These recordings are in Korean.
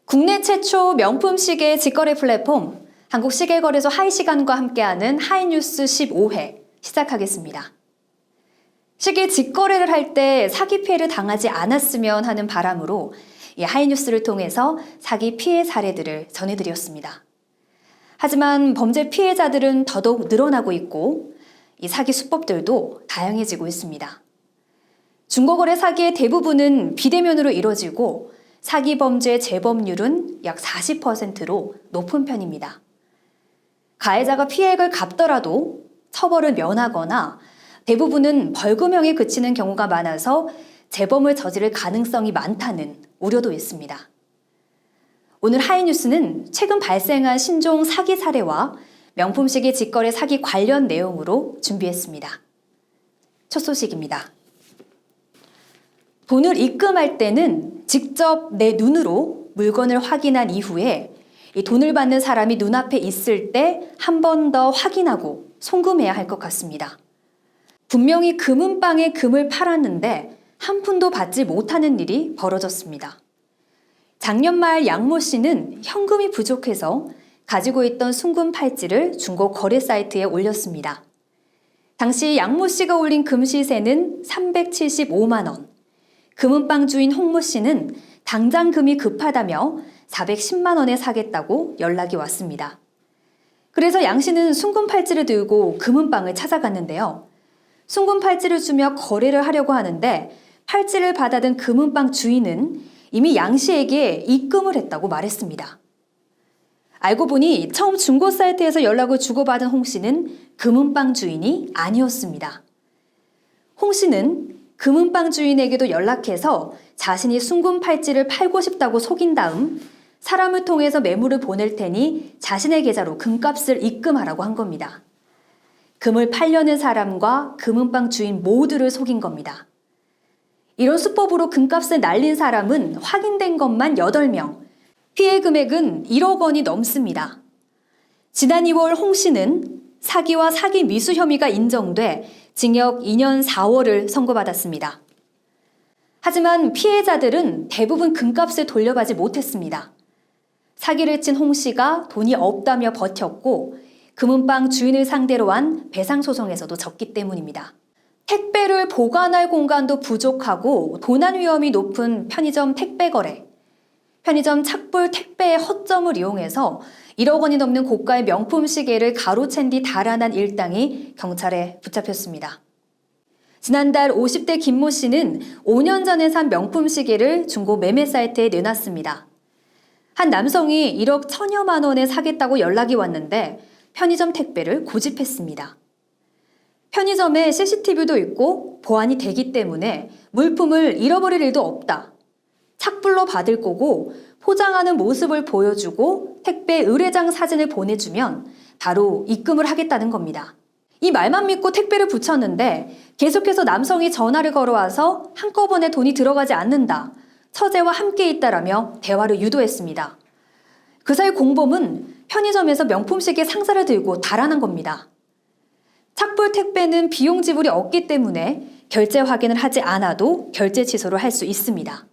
국내 최초 명품 시계 직거래 플랫폼 한국시계거래소 하이시간과 함께하는 하이뉴스 15회 시작하겠습니다. 시계 직거래를 할 때 사기 피해를 당하지 않았으면 하는 바람으로 이 하이뉴스를 통해서 사기 피해 사례들을 전해드렸습니다. 하지만 범죄 피해자들은 더더욱 늘어나고 있고 이 사기 수법들도 다양해지고 있습니다. 중고거래 사기의 대부분은 비대면으로 이뤄지고 사기 범죄의 재범률은 약 40%로 높은 편입니다. 가해자가 피해액을 갚더라도 처벌을 면하거나 대부분은 벌금형에 그치는 경우가 많아서 재범을 저지를 가능성이 많다는 우려도 있습니다. 오늘 하이뉴스는 최근 발생한 신종 사기 사례와 명품 시계 직거래 사기 관련 내용으로 준비했습니다. 첫 소식입니다. 돈을 입금할 때는 직접 내 눈으로 물건을 확인한 이후에 이 돈을 받는 사람이 눈앞에 있을 때 한 번 더 확인하고 송금해야 할 것 같습니다. 분명히 금은방에 금을 팔았는데 한 푼도 받지 못하는 일이 벌어졌습니다. 작년 말 양모 씨는 현금이 부족해서 가지고 있던 순금 팔찌를 중고 거래 사이트에 올렸습니다. 당시 양모 씨가 올린 금 시세는 375만 원. 금은방 주인 홍모 씨는 당장 금이 급하다며 410만 원에 사겠다고 연락이 왔습니다. 그래서 양 씨는 순금 팔찌를 들고 금은방을 찾아갔는데요. 순금 팔찌를 주며 거래를 하려고 하는데 팔찌를 받아든 금은방 주인은 이미 양 씨에게 입금을 했다고 말했습니다. 알고 보니 처음 중고 사이트에서 연락을 주고받은 홍 씨는 금은방 주인이 아니었습니다. 홍 씨는 금은방 주인에게도 연락해서 자신이 순금 팔찌를 팔고 싶다고 속인 다음 사람을 통해서 매물을 보낼 테니 자신의 계좌로 금값을 입금하라고 한 겁니다. 금을 팔려는 사람과 금은방 주인 모두를 속인 겁니다. 이런 수법으로 금값을 날린 사람은 확인된 것만 8명, 피해 금액은 1억 원이 넘습니다. 지난 2월 홍 씨는 사기와 사기 미수 혐의가 인정돼 징역 2년 4월을 선고받았습니다. 하지만 피해자들은 대부분 금값을 돌려받지 못했습니다. 사기를 친 홍 씨가 돈이 없다며 버텼고 금은방 주인을 상대로 한 배상소송에서도 졌기 때문입니다. 택배를 보관할 공간도 부족하고 도난 위험이 높은 편의점 택배 거래. 편의점 착불 택배의 허점을 이용해서 1억 원이 넘는 고가의 명품 시계를 가로챈 뒤 달아난 일당이 경찰에 붙잡혔습니다. 지난달 50대 김모 씨는 5년 전에 산 명품 시계를 중고 매매 사이트에 내놨습니다. 한 남성이 1억 1,000여만 원에 사겠다고 연락이 왔는데 편의점 택배를 고집했습니다. 편의점에 CCTV도 있고 보안이 되기 때문에 물품을 잃어버릴 일도 없다. 착불로 받을 거고 포장하는 모습을 보여주고 택배 의뢰장 사진을 보내주면 바로 입금을 하겠다는 겁니다. 이 말만 믿고 택배를 붙였는데 계속해서 남성이 전화를 걸어와서 한꺼번에 돈이 들어가지 않는다. 처제와 함께 있다라며 대화를 유도했습니다. 그 사이 공범은 편의점에서 명품 시계 상자를 들고 달아난 겁니다. 착불 택배는 비용 지불이 없기 때문에 결제 확인을 하지 않아도 결제 취소를 할 수 있습니다.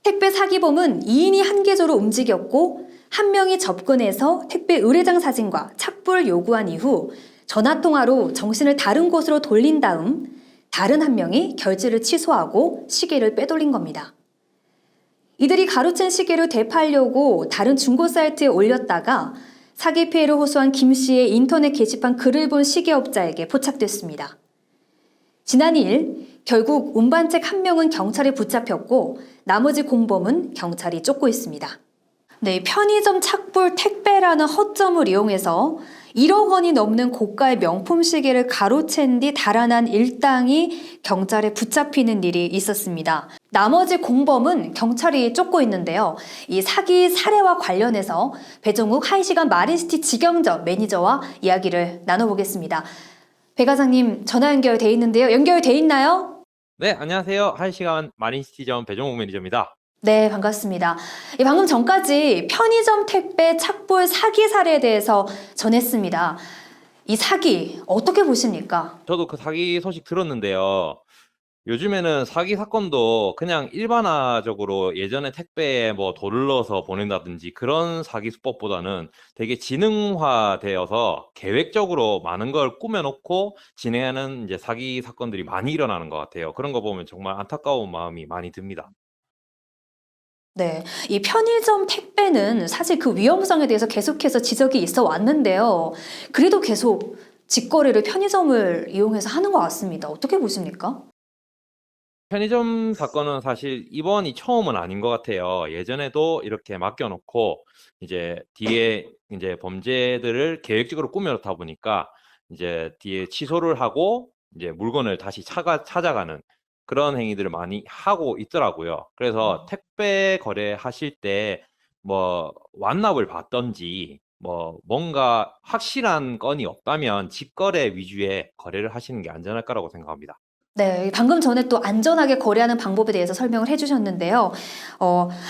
택배 사기범은 2인이 한 계조로 움직였고 한 명이 접근해서 택배 의뢰장 사진과 착불을 요구한 이후 전화통화로 정신을 다른 곳으로 돌린 다음 다른 한 명이 결제를 취소하고 시계를 빼돌린 겁니다. 이들이 가로챈 시계를 되팔려고 다른 중고 사이트에 올렸다가 사기 피해를 호소한 김 씨의 인터넷 게시판 글을 본 시계업자에게 포착됐습니다. 지난 2일 결국 운반책 한 명은 경찰에 붙잡혔고 나머지 공범은 경찰이 쫓고 있습니다. 네, 편의점 착불 택배라는 허점을 이용해서 1억 원이 넘는 고가의 명품 시계를 가로챈 뒤 달아난 일당이 경찰에 붙잡히는 일이 있었습니다. 나머지 공범은 경찰이 쫓고 있는데요. 이 사기 사례와 관련해서 배종욱 하이시간 마린시티 직영점 매니저와 이야기를 나눠보겠습니다. 배 과장님 전화 연결돼 있는데요. 연결돼 있나요? 네, 안녕하세요. 1시간 마린시티점 배종욱 매니저입니다. 네, 반갑습니다. 방금 전까지 편의점 택배 착불 사기 사례에 대해서 전했습니다. 이 사기 어떻게 보십니까? 저도 그 사기 소식 들었는데요. 요즘에는 사기 사건도 그냥 일반화적으로 예전에 택배에 뭐 돌을 넣어서 보낸다든지 그런 사기 수법보다는 되게 지능화되어서 계획적으로 많은 걸 꾸며놓고 진행하는 이제 사기 사건들이 많이 일어나는 것 같아요. 그런 거 보면 정말 안타까운 마음이 많이 듭니다. 네. 이 편의점 택배는 사실 그 위험성에 대해서 계속해서 지적이 있어 왔는데요. 그래도 계속 직거래를 편의점을 이용해서 하는 것 같습니다. 어떻게 보십니까? 편의점 사건은 사실 이번이 처음은 아닌 것 같아요. 예전에도 이렇게 맡겨놓고 이제 뒤에 이제 범죄들을 계획적으로 꾸며놓다 보니까 이제 뒤에 취소를 하고 이제 물건을 다시 찾아가는 그런 행위들을 많이 하고 있더라고요. 그래서 택배 거래하실 때 뭐 완납을 받던지 뭐 뭔가 확실한 건이 없다면 직거래 위주의 거래를 하시는 게 안전할 거라고 생각합니다. 네, 방금 전에 또 안전하게 거래하는 방법에 대해서 설명을 해주셨는데요.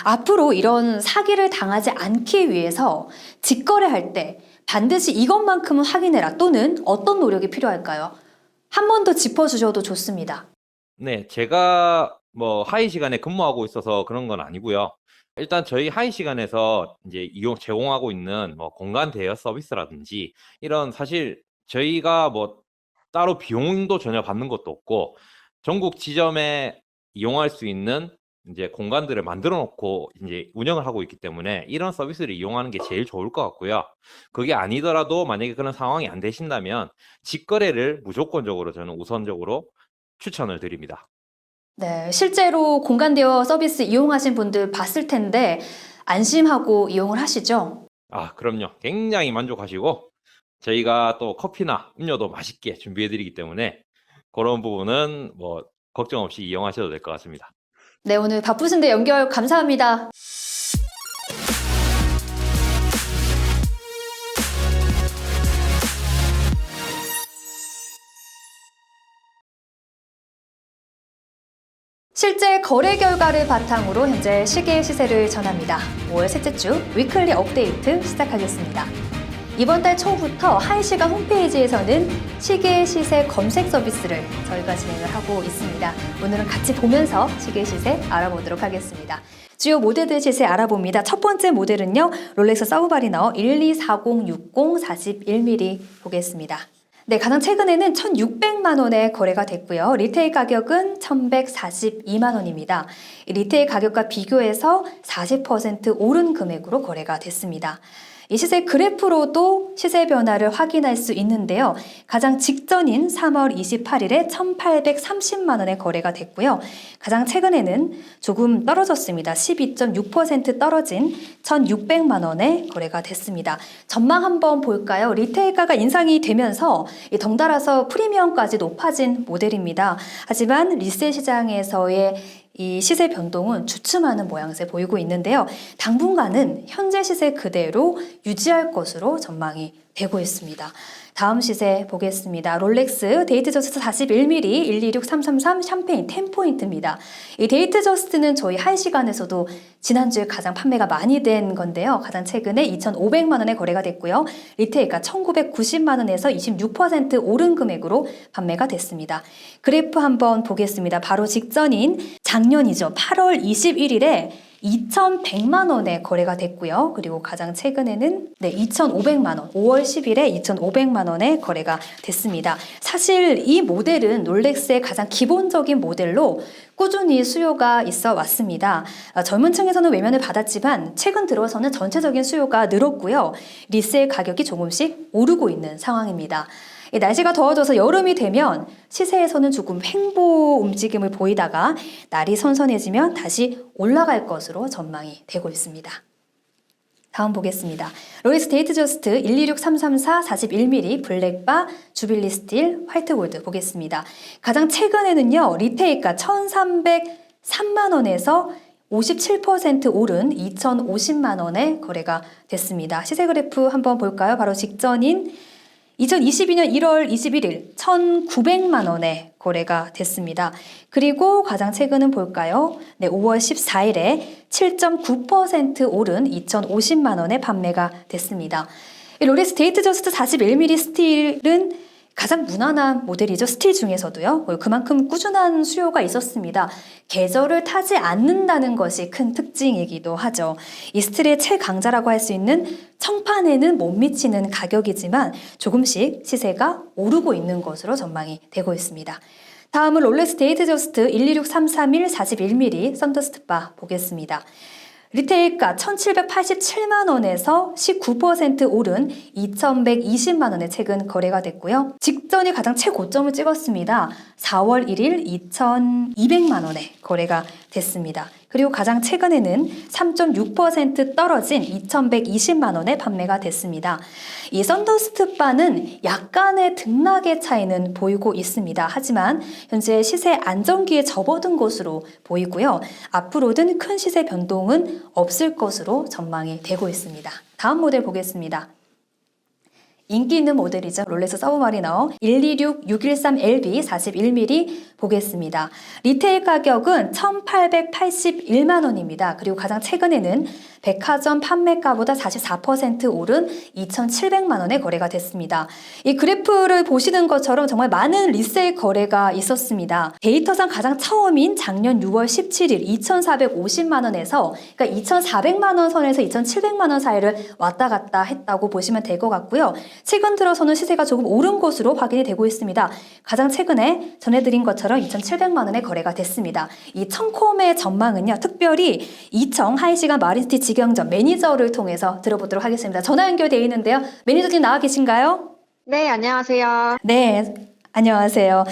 앞으로 이런 사기를 당하지 않기 위해서 직거래할 때 반드시 이것만큼은 확인해라 또는 어떤 노력이 필요할까요? 한 번 더 짚어주셔도 좋습니다. 네, 제가 뭐 하이 시간에 근무하고 있어서 그런 건 아니고요. 일단 저희 하이 시간에서 이제 제공하고 있는 뭐 공간 대여 서비스라든지 이런 사실 저희가 뭐 따로 비용도 전혀 받는 것도 없고 전국 지점에 이용할 수 있는 이제 공간들을 만들어 놓고 이제 운영을 하고 있기 때문에 이런 서비스를 이용하는 게 제일 좋을 것 같고요. 그게 아니더라도 만약에 그런 상황이 안 되신다면 직거래를 무조건적으로 저는 우선적으로 추천을 드립니다. 네, 실제로 공간 대여 서비스 이용하신 분들 봤을 텐데 안심하고 이용을 하시죠? 아, 그럼요. 굉장히 만족하시고 저희가 또 커피나 음료도 맛있게 준비해 드리기 때문에 그런 부분은 뭐 걱정 없이 이용하셔도 될 것 같습니다. 네, 오늘 바쁘신데 연결 감사합니다. 실제 거래 결과를 바탕으로 현재 시계 시세를 전합니다. 5월 셋째 주 위클리 업데이트 시작하겠습니다. 이번 달 초부터 1시간 홈페이지에서는 시계 시세 검색 서비스를 저희가 진행을 하고 있습니다. 오늘은 같이 보면서 시계 시세 알아보도록 하겠습니다. 주요 모델들 시세 알아봅니다. 첫 번째 모델은요, 롤렉스 서브마리너 124060 41mm 보겠습니다. 네, 가장 최근에는 1,600만 원에 거래가 됐고요. 리테일 가격은 1,142만 원입니다. 리테일 가격과 비교해서 40% 오른 금액으로 거래가 됐습니다. 이 시세 그래프로도 시세 변화를 확인할 수 있는데요. 가장 직전인 3월 28일에 1,830만 원에 거래가 됐고요. 가장 최근에는 조금 떨어졌습니다. 12.6% 떨어진 1,600만 원에 거래가 됐습니다. 전망 한번 볼까요? 리테일가가 인상이 되면서 덩달아서 프리미엄까지 높아진 모델입니다. 하지만 리셀 시장에서의 이 시세 변동은 주춤하는 모양새 보이고 있는데요. 당분간은 현재 시세 그대로 유지할 것으로 전망이 되고 있습니다. 다음 시세 보겠습니다. 롤렉스 데이트 저스트 41mm 126333 샴페인 10포인트입니다. 이 데이트 저스트는 저희 하이 시간에서도 지난주에 가장 판매가 많이 된 건데요. 가장 최근에 2,500만 원에 거래가 됐고요. 리테일가 1,990만 원에서 26% 오른 금액으로 판매가 됐습니다. 그래프 한번 보겠습니다. 바로 직전인 작년이죠. 8월 21일에 2,100만 원에 거래가 됐고요. 그리고 가장 최근에는 2,500만 원, 5월 10일에 2,500만 원에 거래가 됐습니다. 사실 이 모델은 롤렉스의 가장 기본적인 모델로 꾸준히 수요가 있어 왔습니다. 젊은 층에서는 외면을 받았지만 최근 들어서는 전체적인 수요가 늘었고요. 리셀 가격이 조금씩 오르고 있는 상황입니다. 날씨가 더워져서 여름이 되면 시세에서는 조금 횡보 움직임을 보이다가 날이 선선해지면 다시 올라갈 것으로 전망이 되고 있습니다. 다음 보겠습니다. 롤렉스 데이트 저스트 126334 41mm 블랙바 주빌리 스틸 화이트 골드 보겠습니다. 가장 최근에는요, 리테일가 1,303만 원에서 57% 오른 2,050만 원에 거래가 됐습니다. 시세 그래프 한번 볼까요? 바로 직전인 2022년 1월 21일 1,900만 원에 거래가 됐습니다. 그리고 가장 최근은 볼까요? 5월 14일에 7.9% 오른 2,050만 원에 판매가 됐습니다. 롤렉스 데이트 저스트 41mm 스틸은 가장 무난한 모델이죠. 스틸 중에서도요. 그만큼 꾸준한 수요가 있었습니다. 계절을 타지 않는다는 것이 큰 특징이기도 하죠. 이 스틸의 최강자라고 할 수 있는 청판에는 못 미치는 가격이지만 조금씩 시세가 오르고 있는 것으로 전망이 되고 있습니다. 다음은 롤렉스 데이트저스트 126331 41mm 썬더스트바 보겠습니다. 리테일가 1,787만 원에서 19% 오른 2,120만 원에 최근 거래가 됐고요. 직전이 가장 최고점을 찍었습니다. 4월 1일 2,200만 원에 거래가 됐습니다. 그리고 가장 최근에는 3.6% 떨어진 2,120만 원에 판매가 됐습니다. 이 썬더스트바는 약간의 등락의 차이는 보이고 있습니다. 하지만 현재 시세 안정기에 접어든 것으로 보이고요. 앞으로는 큰 시세 변동은 없을 것으로 전망이 되고 있습니다. 다음 모델 보겠습니다. 인기 있는 모델이죠. 롤렉스 서브마리너 126613LB 41mm 보겠습니다. 리테일 가격은 1,881만 원입니다. 그리고 가장 최근에는 백화점 판매가보다 44% 오른 2,700만 원에 거래가 됐습니다. 이 그래프를 보시는 것처럼 정말 많은 리세일 거래가 있었습니다. 데이터상 가장 처음인 작년 6월 17일 2,450만 원에서 그러니까 2,400만 원 선에서 2,700만 원 사이를 왔다 갔다 했다고 보시면 될 것 같고요. 최근 들어서는 시세가 조금 오른 것으로 확인이 되고 있습니다. 가장 최근에 전해드린 것처럼 2,700만 원에 거래가 됐습니다. 이 청콤의 전망은요. 특별히 이청 하이시간 마린시티 직영점 매니저를 통해서 들어보도록 하겠습니다. 전화 연결되어 있는데요. 매니저님 나와 계신가요? 네, 안녕하세요. 네. 안녕하세요.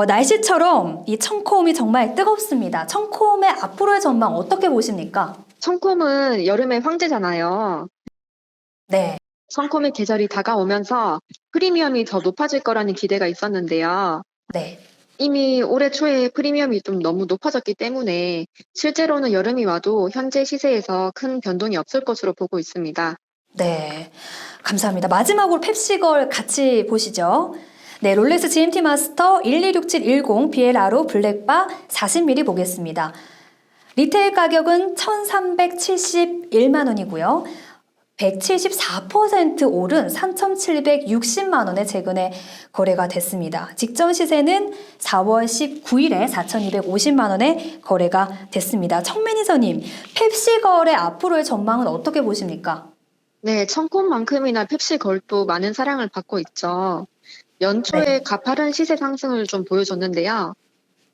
날씨처럼 이 청콤이 정말 뜨겁습니다. 청콤의 앞으로의 전망 어떻게 보십니까? 청콤은 여름의 황제잖아요. 네. 청콤의 계절이 다가오면서 프리미엄이 더 높아질 거라는 기대가 있었는데요. 네. 이미 올해 초에 프리미엄이 좀 너무 높아졌기 때문에 실제로는 여름이 와도 현재 시세에서 큰 변동이 없을 것으로 보고 있습니다. 네. 감사합니다. 마지막으로 펩시걸 같이 보시죠. 네, 롤렉스 GMT 마스터 126710 BLRO 블랙바 40mm 보겠습니다. 리테일 가격은 1,371만 원이고요. 174% 오른 3,760만 원에 최근에 거래가 됐습니다. 직전 시세는 4월 19일에 4,250만 원에 거래가 됐습니다. 청 매니저님, 펩시걸의 앞으로의 전망은 어떻게 보십니까? 네, 청콤만큼이나 펩시걸도 많은 사랑을 받고 있죠. 연초에 네. 가파른 시세 상승을 좀 보여줬는데요.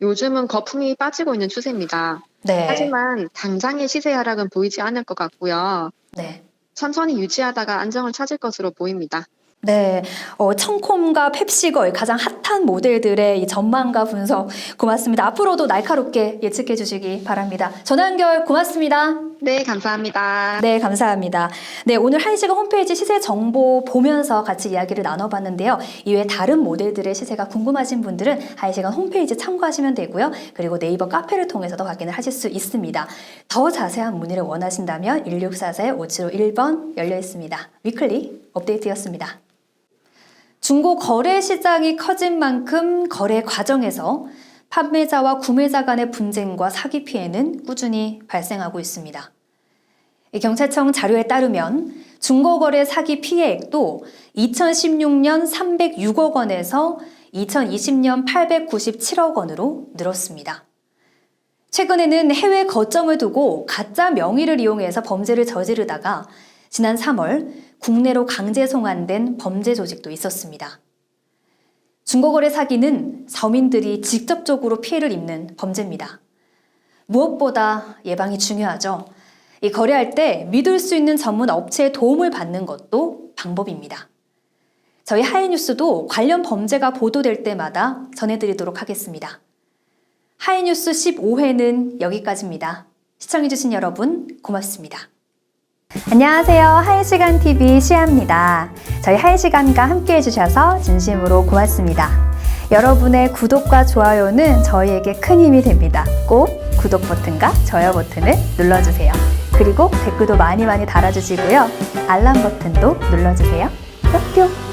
요즘은 거품이 빠지고 있는 추세입니다. 네. 하지만 당장의 시세 하락은 보이지 않을 것 같고요. 네. 천천히 유지하다가 안정을 찾을 것으로 보입니다. 네, 청콤과 펩시걸 가장 핫한 모델들의 이 전망과 분석 고맙습니다. 앞으로도 날카롭게 예측해 주시기 바랍니다. 전화 연결 고맙습니다. 네, 감사합니다. 네, 감사합니다. 네, 오늘 하이시간 홈페이지 시세 정보 보면서 같이 이야기를 나눠봤는데요. 이외에 다른 모델들의 시세가 궁금하신 분들은 하이시간 홈페이지 참고하시면 되고요. 그리고 네이버 카페를 통해서도 확인을 하실 수 있습니다. 더 자세한 문의를 원하신다면 1644-5751번 열려 있습니다. 위클리 업데이트였습니다. 중고 거래 시장이 커진 만큼 거래 과정에서 판매자와 구매자 간의 분쟁과 사기 피해는 꾸준히 발생하고 있습니다. 경찰청 자료에 따르면 중고거래 사기 피해액도 2016년 306억 원에서 2020년 897억 원으로 늘었습니다. 최근에는 해외 거점을 두고 가짜 명의를 이용해서 범죄를 저지르다가 지난 3월 국내로 강제 송환된 범죄 조직도 있었습니다. 중고거래 사기는 서민들이 직접적으로 피해를 입는 범죄입니다. 무엇보다 예방이 중요하죠. 이 거래할 때 믿을 수 있는 전문 업체의 도움을 받는 것도 방법입니다. 저희 하이뉴스도 관련 범죄가 보도될 때마다 전해드리도록 하겠습니다. 하이뉴스 15회는 여기까지입니다. 시청해주신 여러분 고맙습니다. 안녕하세요. 하이시간TV 시아입니다. 저희 하이시간과 함께 해주셔서 진심으로 고맙습니다. 여러분의 구독과 좋아요는 저희에게 큰 힘이 됩니다. 꼭 구독 버튼과 좋아요 버튼을 눌러주세요. 그리고 댓글도 많이 달아주시고요. 알람 버튼도 눌러주세요. 뿅뿅!